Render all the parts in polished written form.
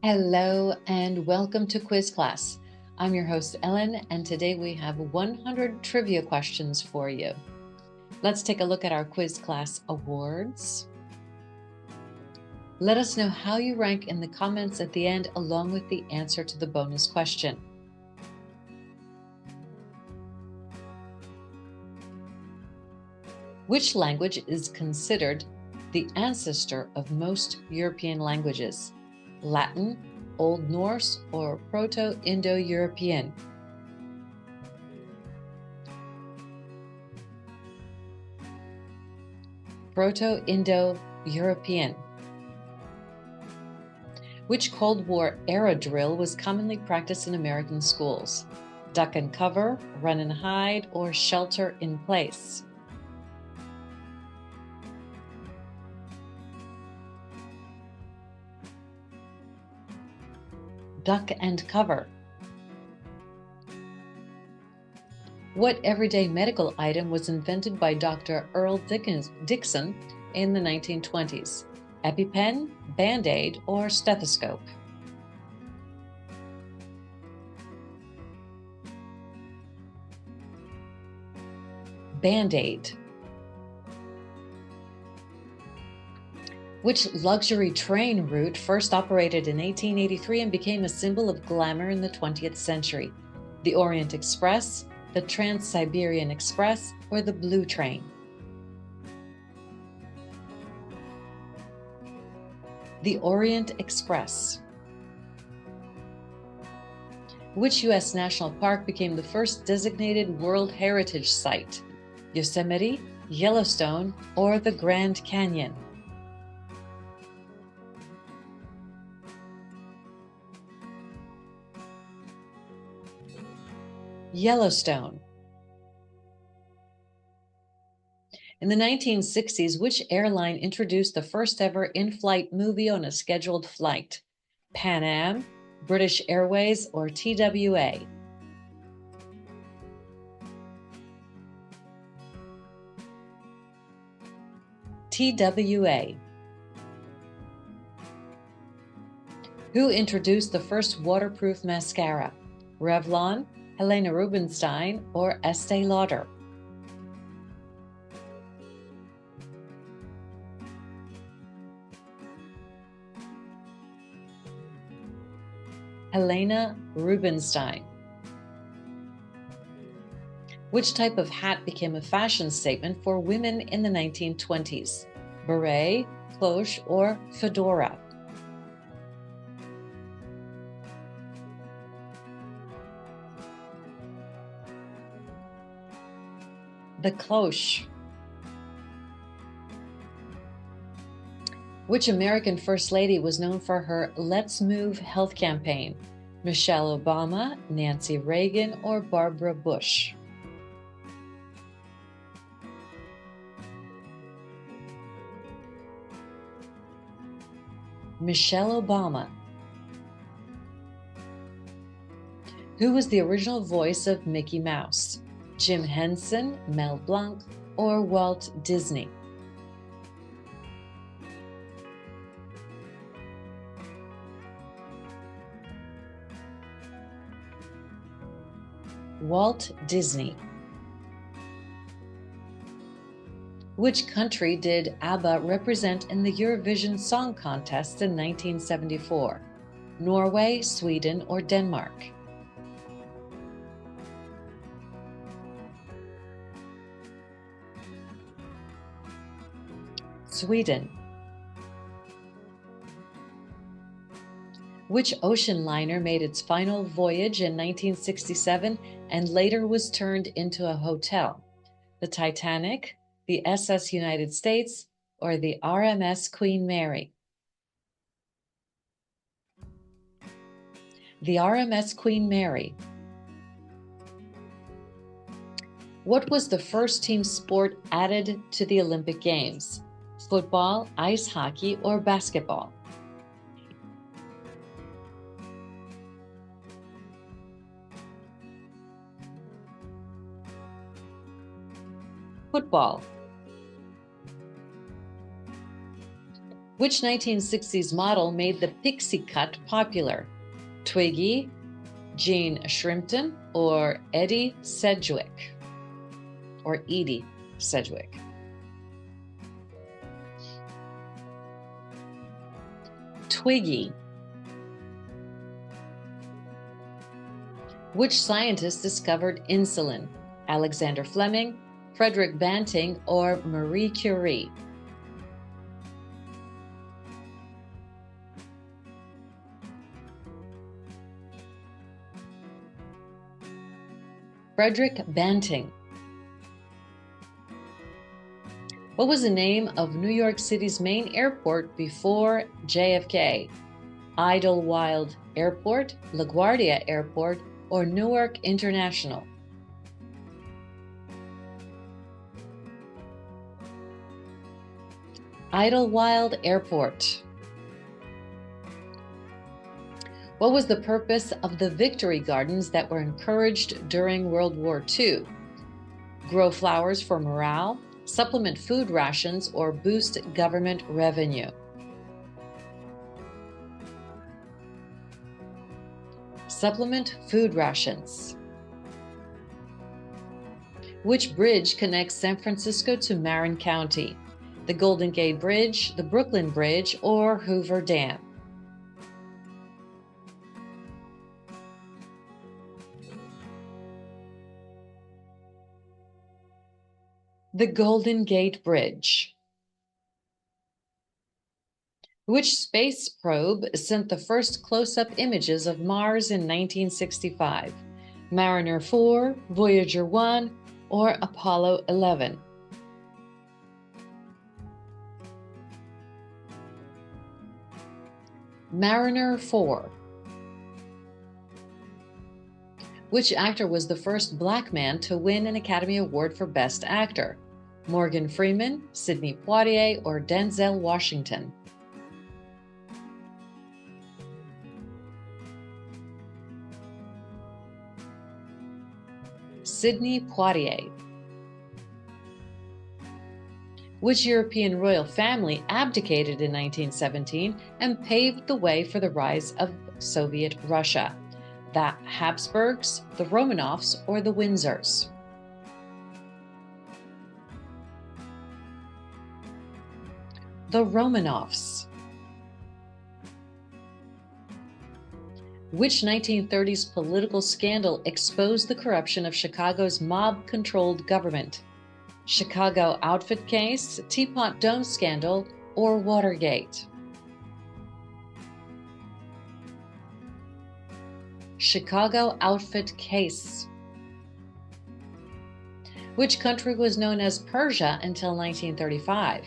Hello and welcome to Quiz Class. I'm your host Ellen, and today we have 100 trivia questions for you. Let's take a look at our Quiz Class awards. Let us know how you rank in the comments at the end, along with the answer to the bonus question. Which language is considered the ancestor of most European languages? Latin, Old Norse, or Proto-Indo-European? Proto-Indo-European. Which Cold War era drill was commonly practiced in American schools? Duck and cover, run and hide, or shelter in place? Duck and cover. What everyday medical item was invented by Dr. Earl Dixon in the 1920s? EpiPen, Band-Aid, or stethoscope? Band-Aid. Which luxury train route first operated in 1883 and became a symbol of glamour in the 20th century? The Orient Express, the Trans-Siberian Express, or the Blue Train? The Orient Express. Which U.S. national park became the first designated World Heritage Site? Yosemite, Yellowstone, or the Grand Canyon? Yellowstone. In the 1960s, which airline introduced the first ever in-flight movie on a scheduled flight? Pan Am, British Airways, or TWA? TWA. Who introduced the first waterproof mascara? Revlon, Helena Rubinstein, or Estee Lauder? Helena Rubinstein. Which type of hat became a fashion statement for women in the 1920s? Beret, cloche, or fedora? The cloche. Which American First Lady was known for her Let's Move health campaign? Michelle Obama, Nancy Reagan, or Barbara Bush? Michelle Obama. Who was the original voice of Mickey Mouse? Jim Henson, Mel Blanc, or Walt Disney? Walt Disney. Which country did ABBA represent in the Eurovision Song Contest in 1974? Norway, Sweden, or Denmark? Sweden. Which ocean liner made its final voyage in 1967 and later was turned into a hotel? The Titanic, the SS United States, or the RMS Queen Mary? The RMS Queen Mary. What was the first team sport added to the Olympic Games? Football, ice hockey, or basketball? Football. Which 1960s model made the pixie cut popular? Twiggy, Jean Shrimpton, or Edie Sedgwick? Or Edie Sedgwick? Twiggy. Which scientist discovered insulin? Alexander Fleming, Frederick Banting, or Marie Curie? Frederick Banting. What was the name of New York City's main airport before JFK? Idlewild Airport, LaGuardia Airport, or Newark International? Idlewild Airport. What was the purpose of the Victory Gardens that were encouraged during World War II? Grow flowers for morale, supplement food rations, or boost government revenue? Supplement food rations. Which bridge connects San Francisco to Marin County? The Golden Gate Bridge, the Brooklyn Bridge, or Hoover Dam? The Golden Gate Bridge. Which space probe sent the first close-up images of Mars in 1965? Mariner 4, Voyager 1, or Apollo 11? Mariner 4. Which actor was the first Black man to win an Academy Award for Best Actor? Morgan Freeman, Sidney Poitier, or Denzel Washington? Sidney Poitier. Which European royal family abdicated in 1917 and paved the way for the rise of Soviet Russia? The Habsburgs, the Romanovs, or the Windsors? The Romanovs. Which 1930s political scandal exposed the corruption of Chicago's mob-controlled government? Chicago outfit case, Teapot Dome scandal, or Watergate? Chicago outfit case. Which country was known as Persia until 1935?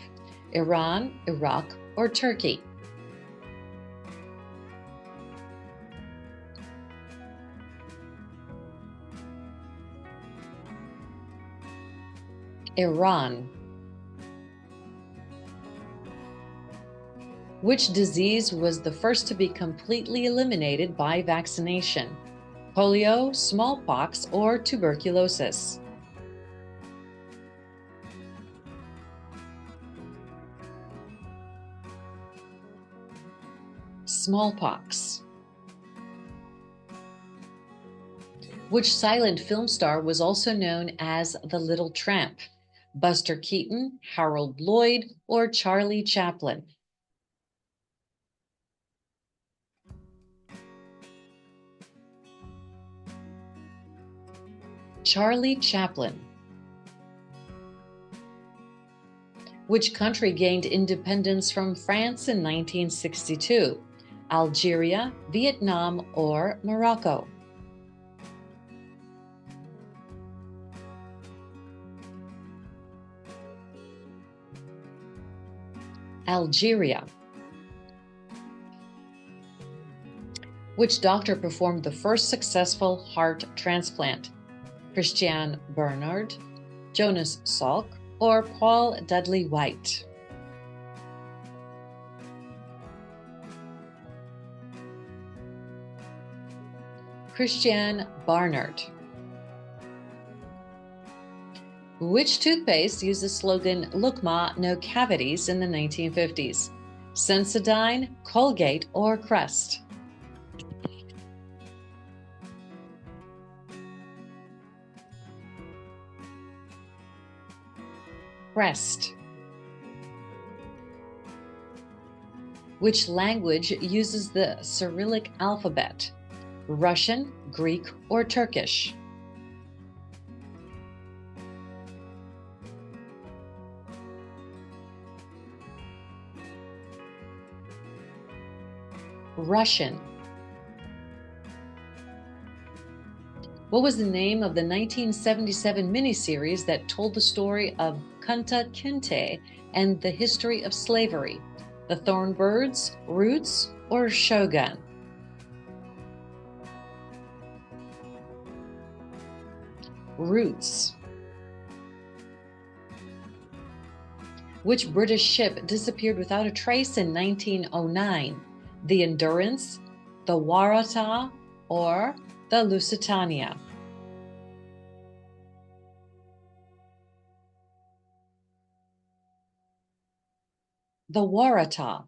Iran, Iraq, or Turkey? Iran. Which disease was the first to be completely eliminated by vaccination? Polio, smallpox, or tuberculosis? Smallpox. Which silent film star was also known as the Little Tramp? Buster Keaton, Harold Lloyd, or Charlie Chaplin? Charlie Chaplin. Which country gained independence from France in 1962? Algeria, Vietnam, or Morocco? Algeria. Which doctor performed the first successful heart transplant? Christian Barnard, Jonas Salk, or Paul Dudley White? Christian Barnard. Which toothpaste used the slogan "Look Ma, no cavities" in the 1950s? Sensodyne, Colgate, or Crest? Crest. Which language uses the Cyrillic alphabet? Russian, Greek, or Turkish? Russian. What was the name of the 1977 miniseries that told the story of Kunta Kinte and the history of slavery? The Thornbirds, Roots, or Shogun? Roots. Which British ship disappeared without a trace in 1909? The Endurance, the Waratah, or the Lusitania? The Waratah.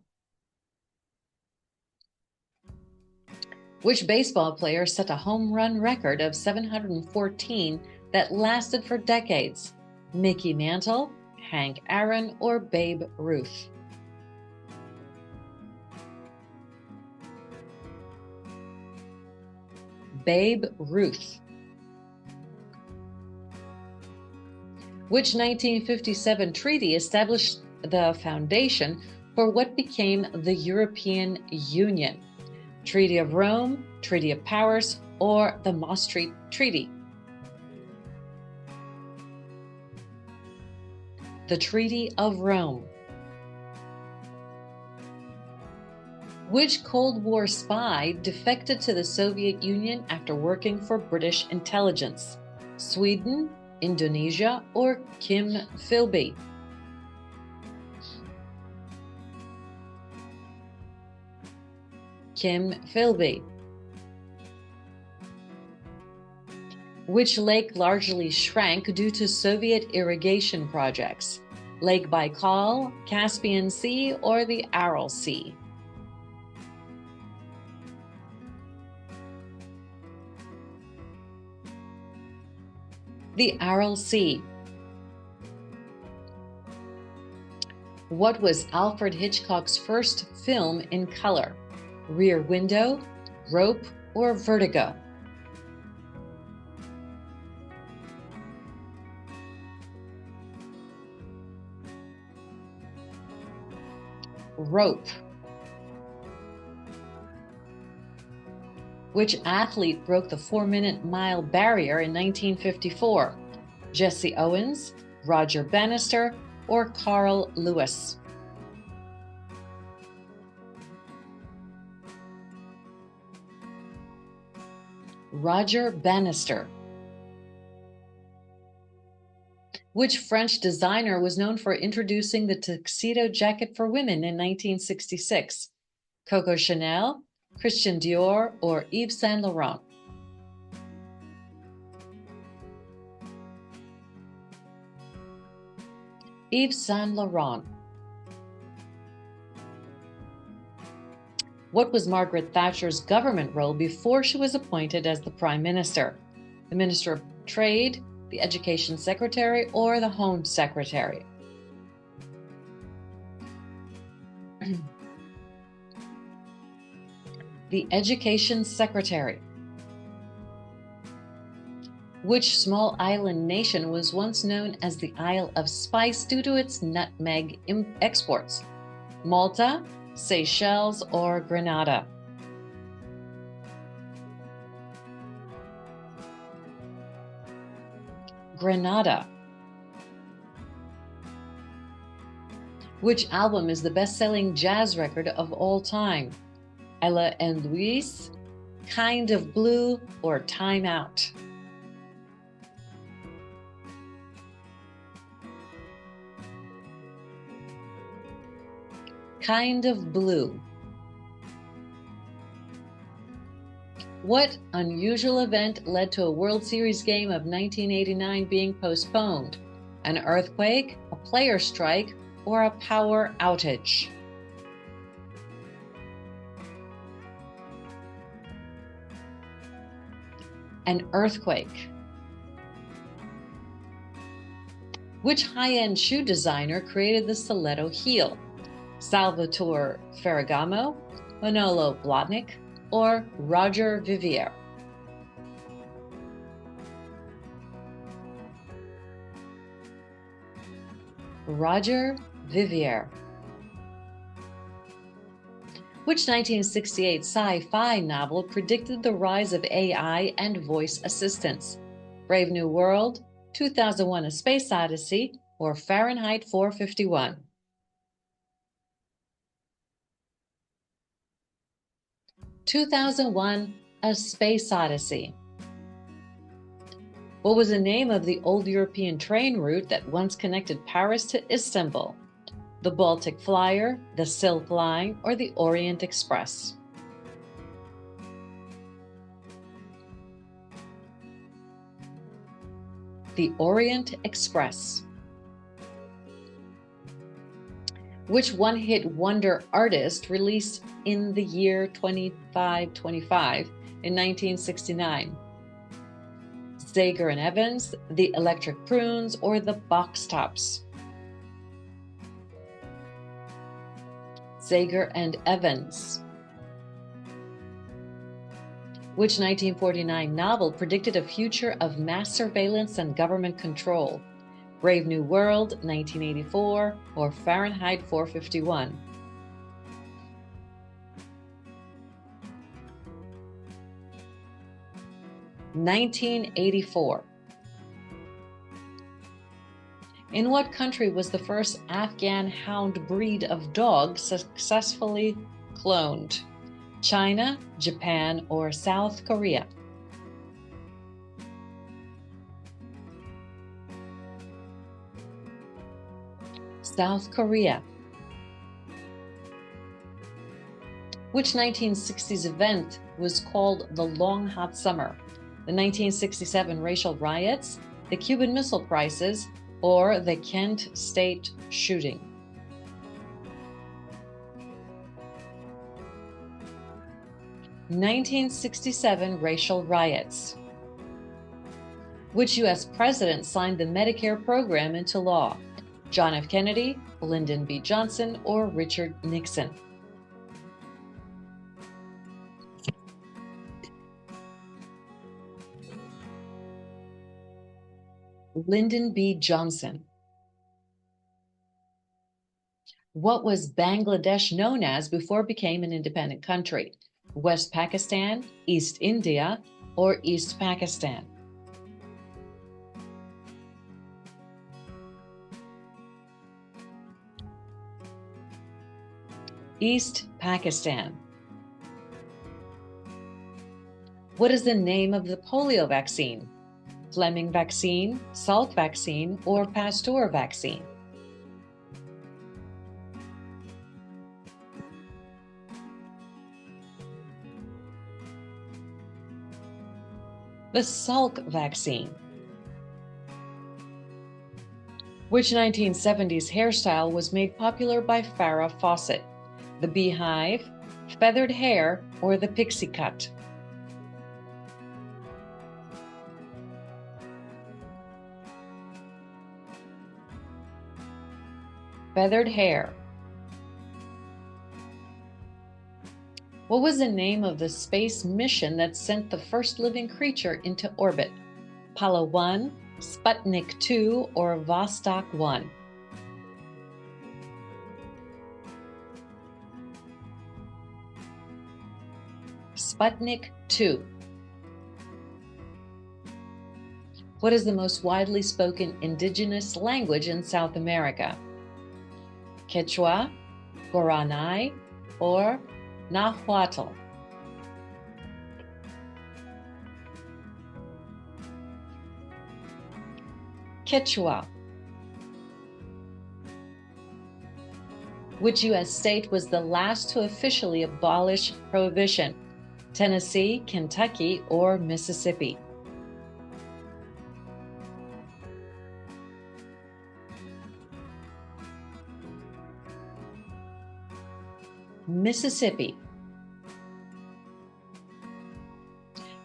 Which baseball player set a home run record of 714 that lasted for decades? Mickey Mantle, Hank Aaron, or Babe Ruth? Babe Ruth. Which 1957 treaty established the foundation for what became the European Union? Treaty of Rome, Treaty of Paris, or the Maastricht Treaty? The Treaty of Rome. Which Cold War spy defected to the Soviet Union after working for British intelligence? Sweden, Indonesia, or Kim Philby? Kim Philby. Which lake largely shrank due to Soviet irrigation projects? Lake Baikal, Caspian Sea, or the Aral Sea? The Aral Sea. What was Alfred Hitchcock's first film in color? Rear Window, Rope, or Vertigo? Rope. Which athlete broke the 4-minute mile barrier in 1954? Jesse Owens, Roger Bannister, or Carl Lewis? Roger Bannister. Which French designer was known for introducing the tuxedo jacket for women in 1966? Coco Chanel, Christian Dior, or Yves Saint Laurent? Yves Saint Laurent. What was Margaret Thatcher's government role before she was appointed as the Prime Minister? The Minister of Trade, the Education Secretary, or the Home Secretary? The Education Secretary. Which small island nation was once known as the Isle of Spice due to its nutmeg exports? Malta, Seychelles, or Grenada? Grenada. Which album is the best-selling jazz record of all time? Ella and Louise, Kind of Blue, or Time Out? Kind of Blue. What unusual event led to a World Series game of 1989 being postponed? An earthquake, a player strike, or a power outage? An earthquake. Which high-end shoe designer created the stiletto heel? Salvatore Ferragamo, Manolo Blahnik, or Roger Vivier? Roger Vivier. Which 1968 sci-fi novel predicted the rise of AI and voice assistants? Brave New World, 2001: A Space Odyssey, or Fahrenheit 451? 2001: A Space Odyssey. What was the name of the old European train route that once connected Paris to Istanbul? The Baltic Flyer, the Silk Line, or the Orient Express? The Orient Express. Which one-hit wonder artist released In the Year 2525 in 1969? Zager and Evans, the Electric Prunes, or the Box Tops? Zager and Evans. Which 1949 novel predicted a future of mass surveillance and government control? Brave New World, 1984, or Fahrenheit 451? (1984). In what country was the first Afghan hound breed of dog successfully cloned? China, Japan, or South Korea? South Korea. Which 1960s event was called the Long Hot Summer? The 1967 racial riots, the Cuban Missile Crisis, or the Kent State shooting? (1967 racial riots). Which U.S. president signed the Medicare program into law? John F. Kennedy, Lyndon B. Johnson, or Richard Nixon? Lyndon B. Johnson. What was Bangladesh known as before it became an independent country? West Pakistan, East India, or East Pakistan? East Pakistan. What is the name of the polio vaccine? Fleming vaccine, Salk vaccine, or Pasteur vaccine? The Salk vaccine. Which 1970s hairstyle was made popular by Farrah Fawcett? The beehive, feathered hair, or the pixie cut? Feathered hair. What was the name of the space mission that sent the first living creature into orbit? Apollo 1, Sputnik 2, or Vostok 1? Sputnik 2. What is the most widely spoken indigenous language in South America? Quechua, Guarani, or Nahuatl? Quechua. Which U.S. state was the last to officially abolish prohibition? Tennessee, Kentucky, or Mississippi? Mississippi.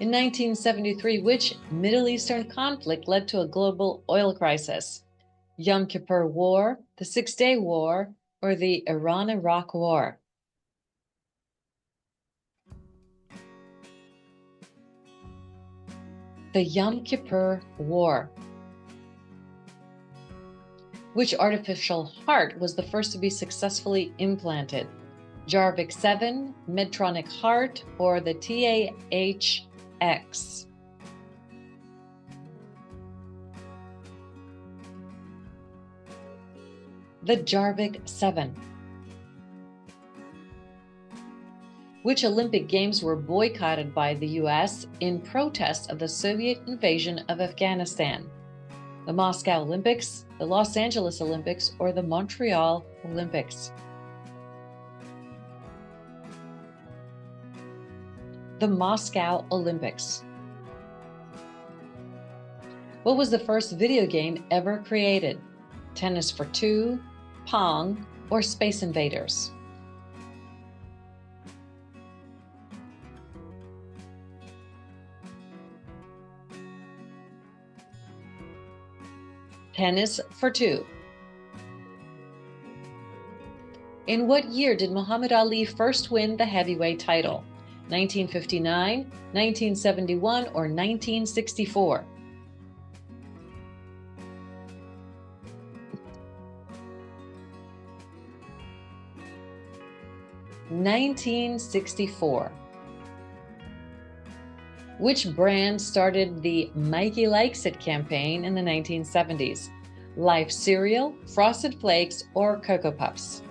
In 1973, which Middle Eastern conflict led to a global oil crisis? Yom Kippur War, the Six-Day War, or the Iran-Iraq War? The Yom Kippur War. Which artificial heart was the first to be successfully implanted? Jarvik 7, Medtronic heart, or the TAHX? The Jarvik 7. Which Olympic Games were boycotted by the US in protest of the Soviet invasion of Afghanistan? The Moscow Olympics, the Los Angeles Olympics, or the Montreal Olympics? The Moscow Olympics. What was the first video game ever created? Tennis for Two, Pong, or Space Invaders? Tennis for Two. In what year did Muhammad Ali first win the heavyweight title? 1959, 1971, or 1964? (1964). Which brand started the Mikey Likes It campaign in the 1970s? Life Cereal, Frosted Flakes, or Cocoa Puffs?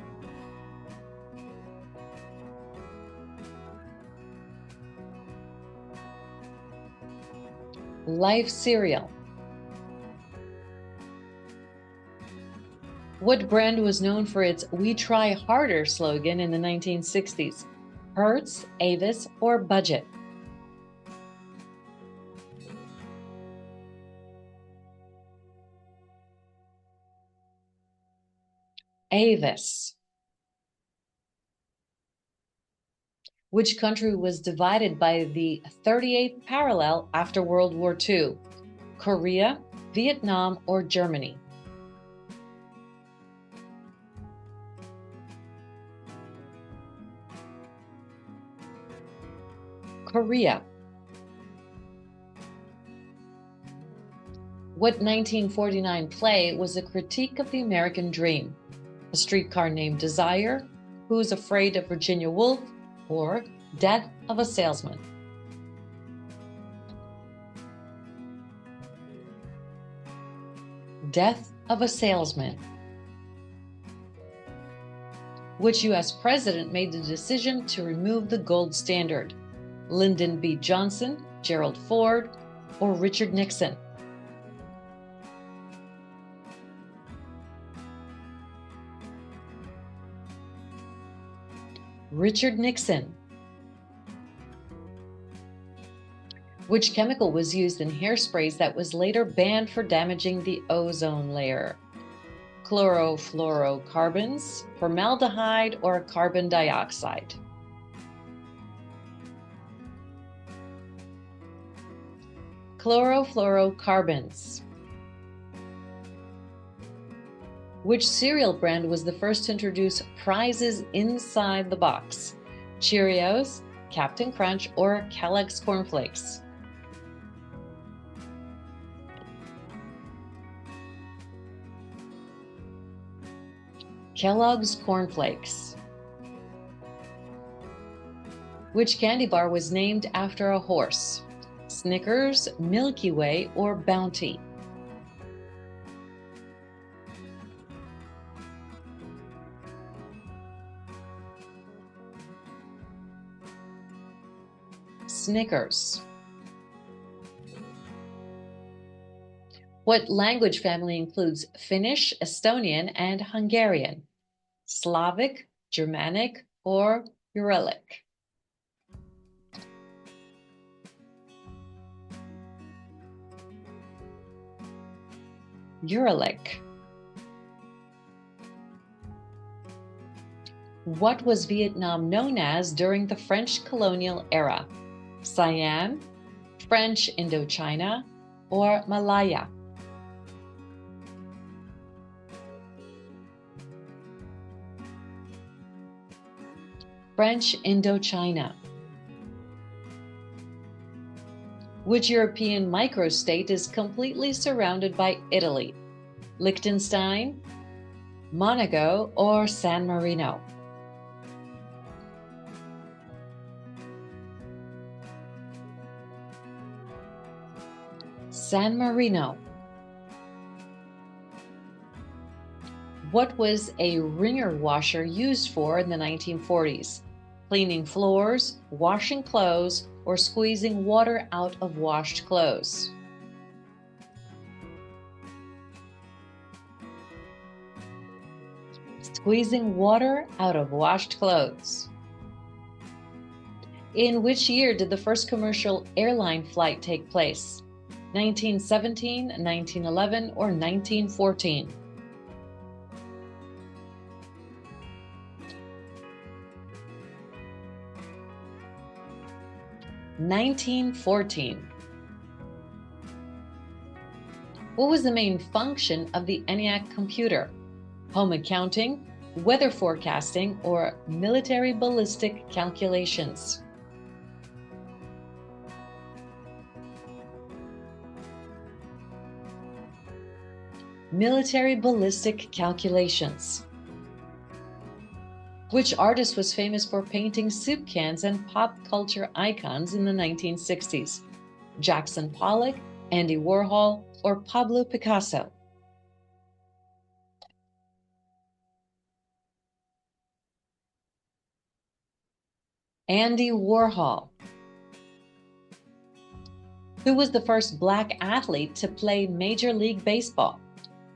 Life Cereal. What brand was known for its "We Try Harder" slogan in the 1960s? Hertz, Avis, or Budget? Avis. Which country was divided by the 38th parallel after World War II? Korea, Vietnam, or Germany? Korea. What 1949 play was a critique of the American dream? A Streetcar Named Desire, Who's Afraid of Virginia Woolf, or Death of a Salesman? Death of a Salesman. Which U.S. president made the decision to remove the gold standard? Lyndon B. Johnson, Gerald Ford, or Richard Nixon? Richard Nixon. Which chemical was used in hairsprays that was later banned for damaging the ozone layer? Chlorofluorocarbons, formaldehyde, or carbon dioxide? Chlorofluorocarbons. Which cereal brand was the first to introduce prizes inside the box? Cheerios, Captain Crunch, or Kellogg's Corn Flakes? Kellogg's Corn Flakes. Which candy bar was named after a horse? Snickers, Milky Way, or Bounty? Snickers. What language family includes Finnish, Estonian, and Hungarian? Slavic, Germanic, or Uralic? Uralic. What was Vietnam known as during the French colonial era? Siam, French Indochina, or Malaya? French Indochina. Which European microstate is completely surrounded by Italy? Liechtenstein, Monaco, or San Marino? San Marino. What was a wringer washer used for in the 1940s? Cleaning floors, washing clothes, or squeezing water out of washed clothes? Squeezing water out of washed clothes. In which year did the first commercial airline flight take place? 1917, 1911, or 1914? 1914. What was the main function of the ENIAC computer? Home accounting, weather forecasting, or military ballistic calculations? Military ballistic calculations. Which artist was famous for painting soup cans and pop culture icons in the 1960s? Jackson Pollock, Andy Warhol, or Pablo Picasso? Andy Warhol. Who was the first Black athlete to play Major League Baseball?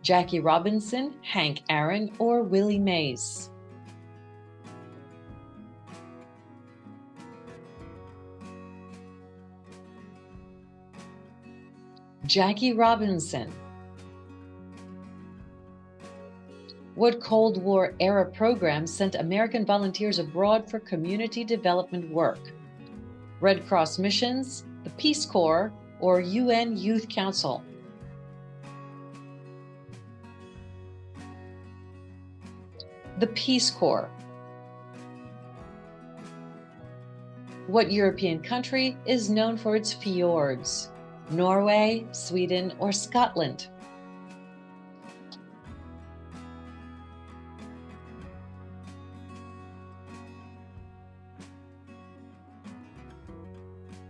Jackie Robinson, Hank Aaron, or Willie Mays? Jackie Robinson. What Cold War era program sent American volunteers abroad for community development work? Red Cross missions, the Peace Corps, or UN Youth Council? The Peace Corps. What European country is known for its fjords? Norway, Sweden, or Scotland?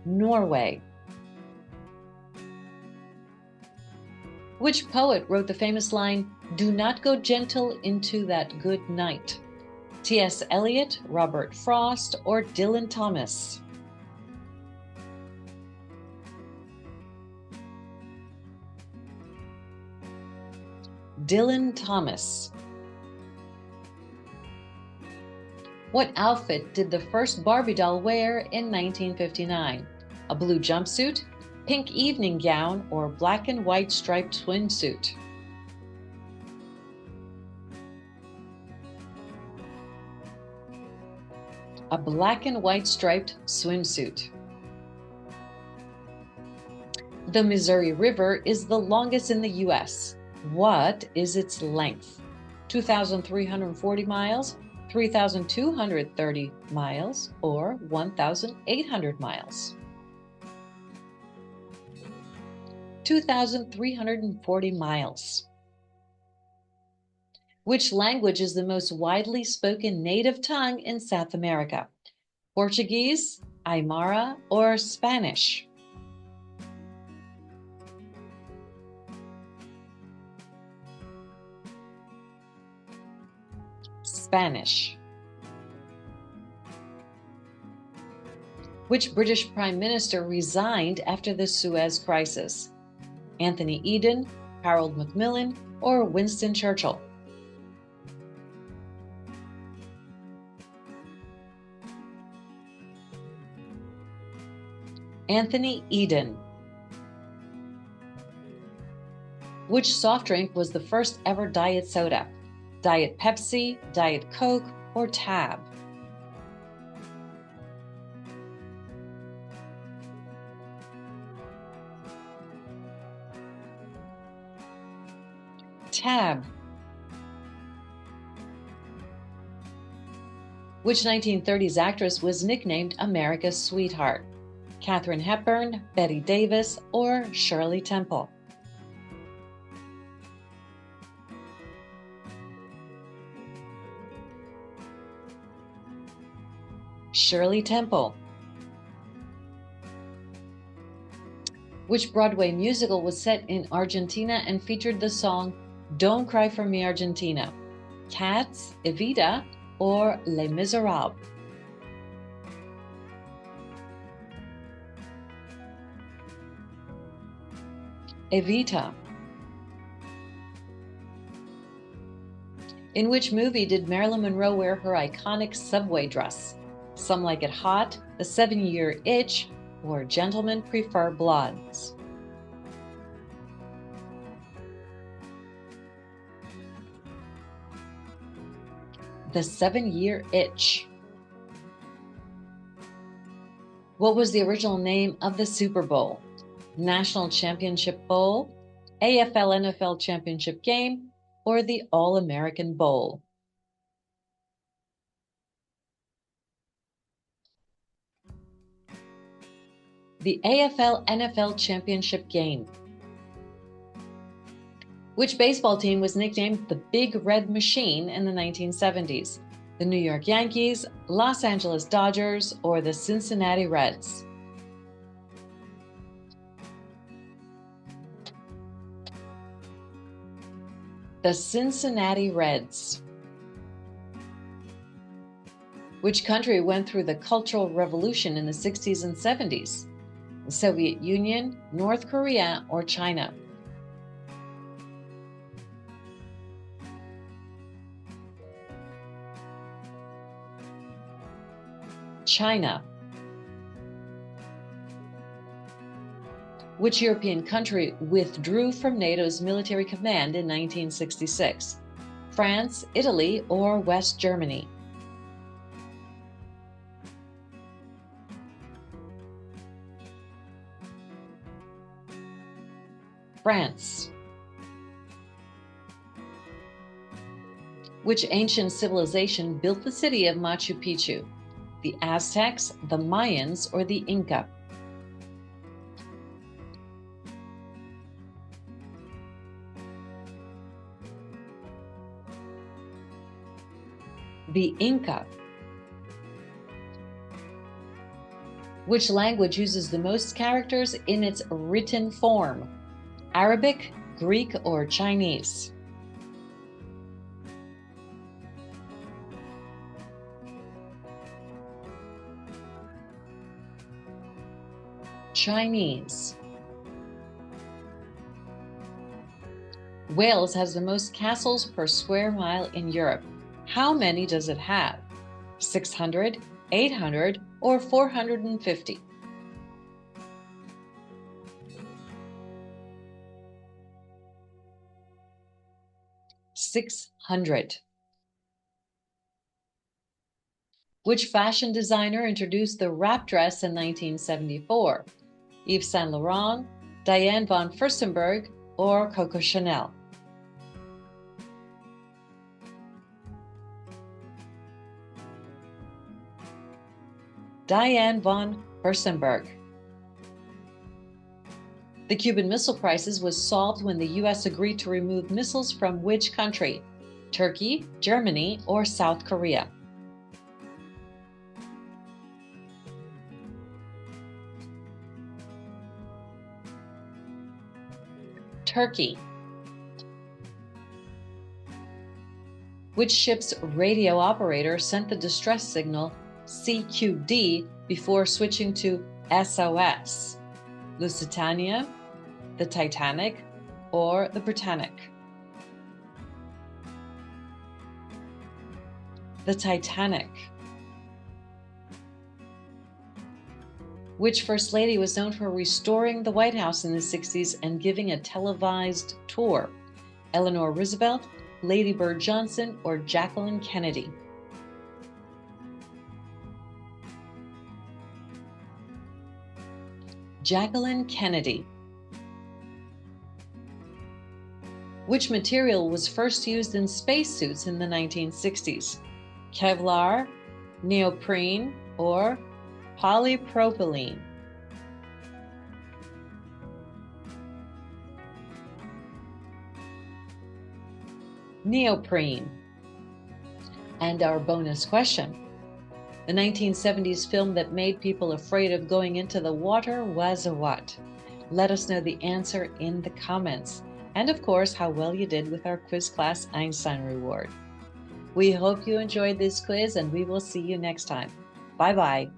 Norway. Which poet wrote the famous line, "Do not go gentle into that good night"? T.S. Eliot, Robert Frost, or Dylan Thomas? Dylan Thomas. What outfit did the first Barbie doll wear in 1959? A blue jumpsuit, pink evening gown, or black and white striped swimsuit? A black and white striped swimsuit. The Missouri River is the longest in the U.S. What is its length? 2,340 miles, 3,230 miles, or 1,800 miles? 2,340 miles. Which language is the most widely spoken native tongue in South America? Portuguese, Aymara, or Spanish? Spanish. Which British Prime Minister resigned after the Suez Crisis? Anthony Eden, Harold Macmillan, or Winston Churchill? Anthony Eden. Which soft drink was the first ever diet soda? Diet Pepsi, Diet Coke, or Tab? Cab. Which 1930s actress was nicknamed America's Sweetheart? Katharine Hepburn, Bette Davis, or Shirley Temple? Shirley Temple. Which Broadway musical was set in Argentina and featured the song Don't Cry for Me, Argentina? Cats, Evita, or Les Miserables? Evita. In which movie did Marilyn Monroe wear her iconic subway dress? Some Like It Hot, The 7-Year Itch, or Gentlemen Prefer Blondes? The 7-Year Itch. What was the original name of the Super Bowl? National Championship Bowl, AFL NFL Championship Game, or the All-American Bowl? The AFL NFL Championship Game. Which baseball team was nicknamed the Big Red Machine in the 1970s? The New York Yankees, Los Angeles Dodgers, or the Cincinnati Reds? The Cincinnati Reds. Which country went through the Cultural Revolution in the 60s and 70s? The Soviet Union, North Korea, or China? China. Which European country withdrew from NATO's military command in 1966? France, Italy, or West Germany? France. Which ancient civilization built the city of Machu Picchu? The Aztecs, the Mayans, or the Inca? The Inca. Which language uses the most characters in its written form? Arabic, Greek, or Chinese? Chinese. Wales has the most castles per square mile in Europe. How many does it have? 600, 800, or 450? 600. Which fashion designer introduced the wrap dress in 1974? Yves Saint Laurent, Diane von Furstenberg, or Coco Chanel? Diane von Furstenberg. The Cuban Missile Crisis was solved when the U.S. agreed to remove missiles from which country? Turkey, Germany, or South Korea? Turkey. Which ship's radio operator sent the distress signal CQD before switching to SOS? Lusitania, the Titanic, or the Britannic? The Titanic. Which First Lady was known for restoring the White House in the 60s and giving a televised tour? Eleanor Roosevelt, Lady Bird Johnson, or Jacqueline Kennedy? Jacqueline Kennedy. Which material was first used in spacesuits in the 1960s? Kevlar, neoprene, or polypropylene? Neoprene. And our bonus question. The 1970s film that made people afraid of going into the water was what? Let us know the answer in the comments. And of course, how well you did with our quiz class Einstein reward. We hope you enjoyed this quiz and we will see you next time. Bye-bye.